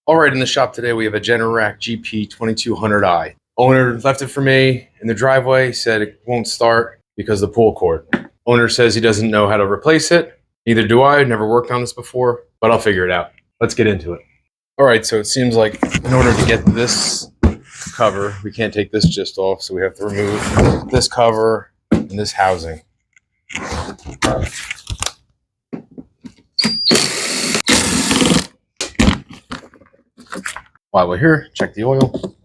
All right, in the shop today, we have a Generac GP2200i. Owner left it for me in the driveway, said it won't start because of the pull cord. Owner says he doesn't know how to replace it. Neither do I. I've never worked on this before, but I'll figure it out. Let's get into it. All right, so it seems like in order to get this cover, we can't take this just off, so we have to remove this cover and this housing. While we're here, check the oil.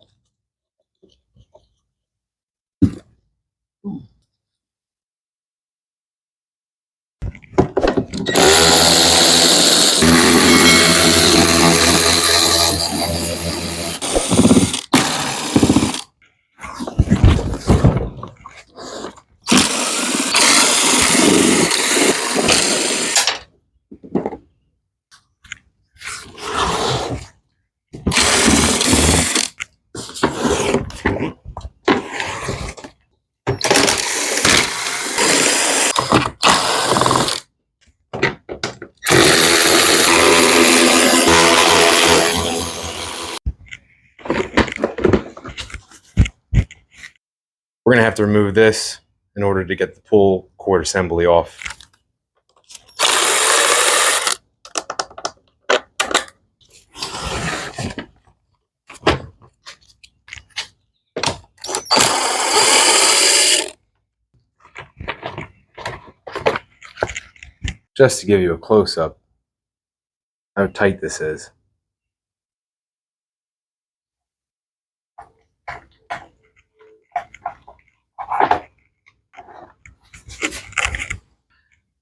We're going to have to remove this in order to get the pull cord assembly off. Just to give you a close-up how tight this is.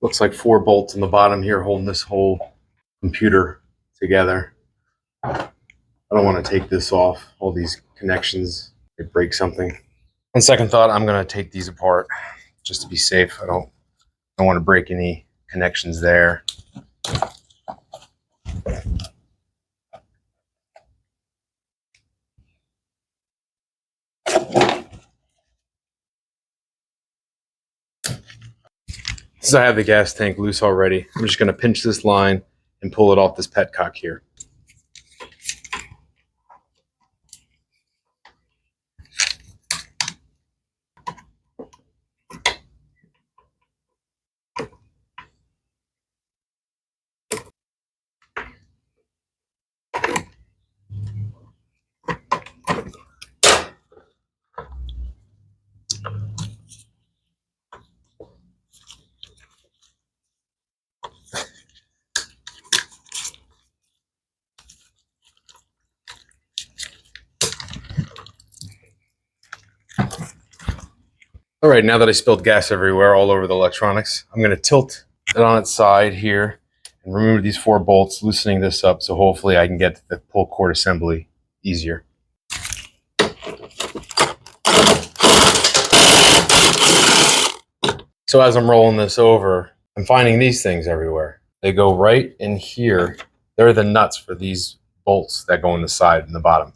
Looks like 4 bolts on the bottom here holding this whole computer together. I don't want to take this off, all these connections, it breaks something. On second thought, I'm going to take these apart just to be safe. I don't want to break any connections there. Since I have the gas tank loose already, I'm just going to pinch this line and pull it off this petcock here. All right, now that I spilled gas everywhere, all over the electronics, I'm going to tilt it on its side here and remove these 4 bolts, loosening this up so hopefully I can get to the pull cord assembly easier. So as I'm rolling this over, I'm finding these things everywhere. They go right in here. They're the nuts for these bolts that go in the side and the bottom.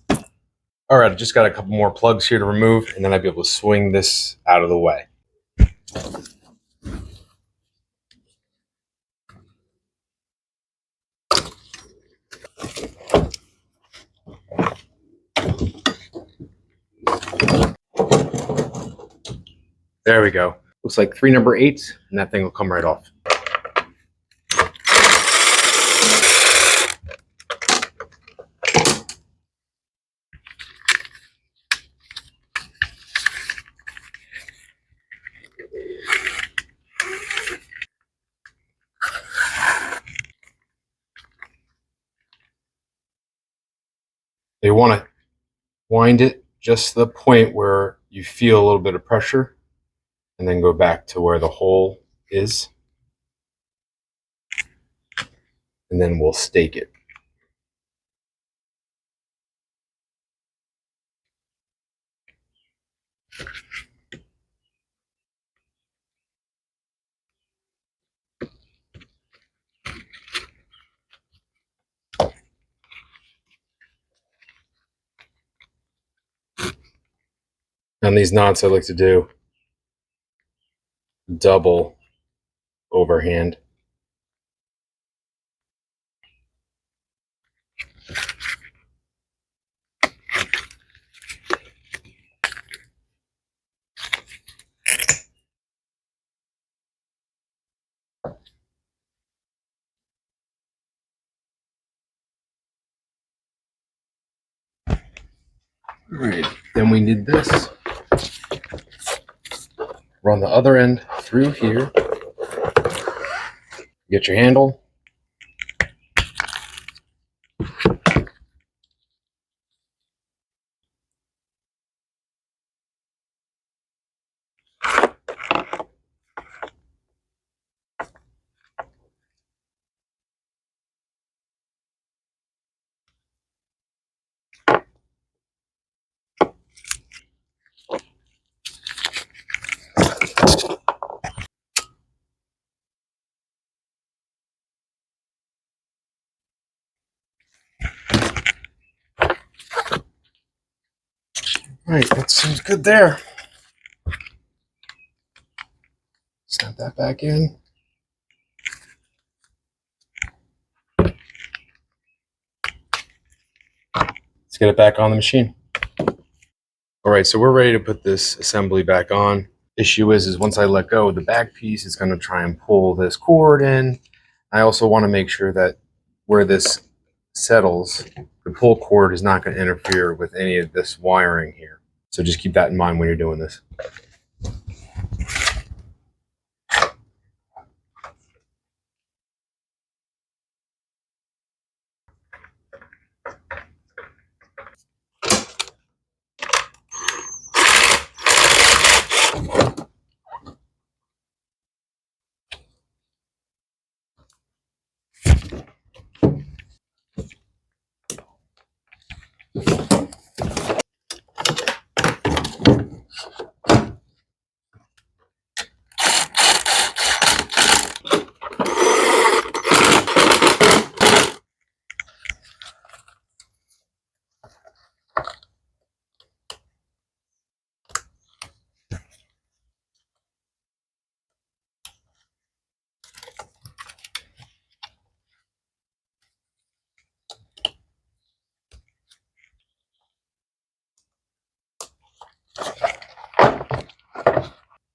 All right, I just got a couple more plugs here to remove, and then I'll be able to swing this out of the way. There we go. Looks like 3 number 8s, and that thing will come right off. You want to wind it just to the point where you feel a little bit of pressure, and then go back to where the hole is, and then we'll stake it. On these knots, I like to do double overhand. All right, then we did this. Run the other end through here. Get your handle. All right, that seems good there. Snap that back in. Let's get it back on the machine. All right, so we're ready to put this assembly back on. Issue is once I let go of the back piece, it's going to try and pull this cord in. I also want to make sure that where this settles, the pull cord is not going to interfere with any of this wiring here. So just keep that in mind when you're doing this.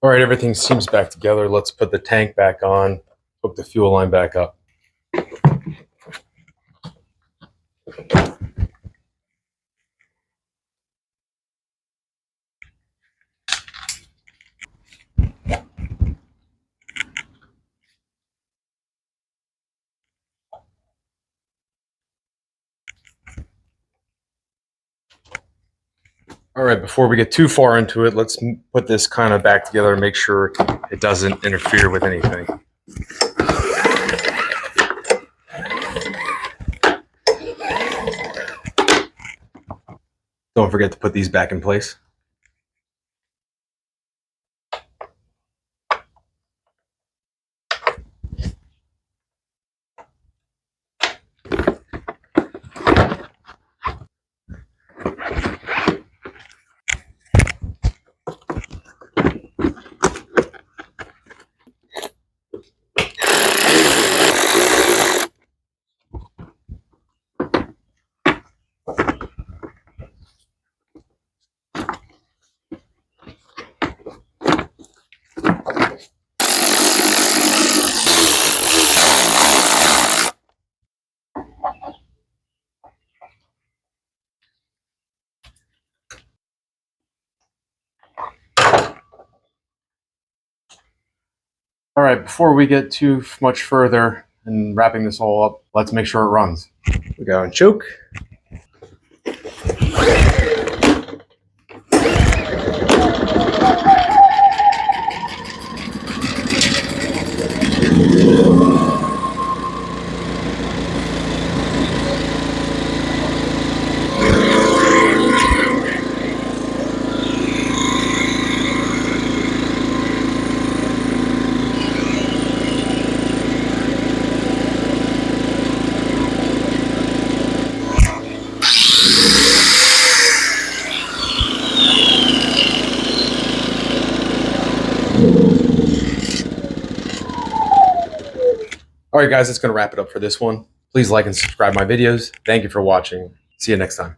All right, everything seems back together. Let's put the tank back on, hook the fuel line back up. All right, before we get too far into it, let's put this kind of back together and make sure it doesn't interfere with anything. Don't forget to put these back in place. All right, before we get too much further and wrapping this all up, let's make sure it runs. We go and choke. All right, guys, that's going to wrap it up for this one. Please like and subscribe my videos. Thank you for watching. See you next time.